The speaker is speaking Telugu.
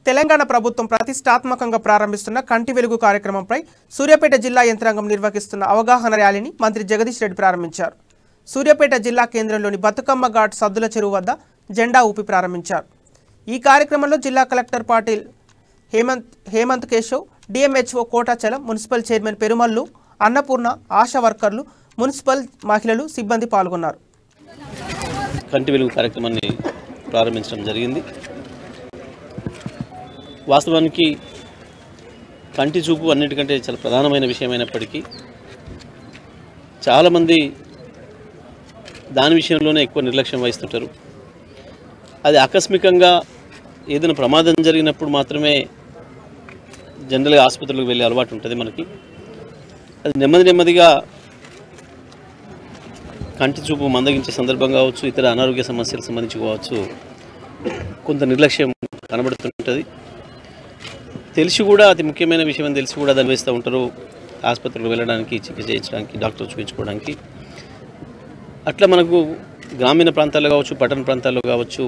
తెలంగాణ ప్రభుత్వం ప్రతిష్టాత్మకంగా ప్రారంభిస్తున్న కంటి వెలుగు కార్యక్రమంపై సూర్యాపేట జిల్లా యంత్రాంగం నిర్వహిస్తున్న అవగాహన ర్యాలీని మంత్రి జగదీష్ రెడ్డి ప్రారంభించారు. సూర్యాపేట జిల్లా కేంద్రంలోని బతుకమ్మ ఘాట్ సద్దుల చెరువు వద్ద జెండా ఊపి ప్రారంభించారు. ఈ కార్యక్రమంలో జిల్లా collector Patil Hemant Keshav, DMHO Kotachalam, municipal chairman Perumallu, Annapurna, Asha వర్కర్లు, మున్సిపల్ మహిళలు, సిబ్బంది పాల్గొన్నారు. కంటి వెలుగు కార్యక్రమాన్ని ప్రారంభించడం జరిగింది. వాస్తవానికి కంటి చూపు అన్నిటికంటే చాలా ప్రధానమైన విషయమైనప్పటికీ చాలామంది దాని విషయంలోనే ఎక్కువ నిర్లక్ష్యం వహిస్తుంటారు. అది ఆకస్మికంగా ఏదైనా ప్రమాదం జరిగినప్పుడు మాత్రమే జనరల్గా ఆసుపత్రులకు వెళ్ళే అలవాటు ఉంటుంది మనకి. అది నెమ్మదిగా కంటి చూపు మందగించే సందర్భం కావచ్చు, ఇతర అనారోగ్య సమస్యలకు సంబంధించి కావచ్చు, కొంత నిర్లక్ష్యం కనబడుతుంటుంది. తెలిసి కూడా అతి ముఖ్యమైన విషయం అని తెలిసి కూడా దాన్ని వేస్తూ ఉంటారు ఆసుపత్రులకు వెళ్ళడానికి, చికిత్స చేయించడానికి, డాక్టర్ చూపించుకోవడానికి. అట్లా మనకు గ్రామీణ ప్రాంతాల్లో కావచ్చు, పట్టణ ప్రాంతాల్లో కావచ్చు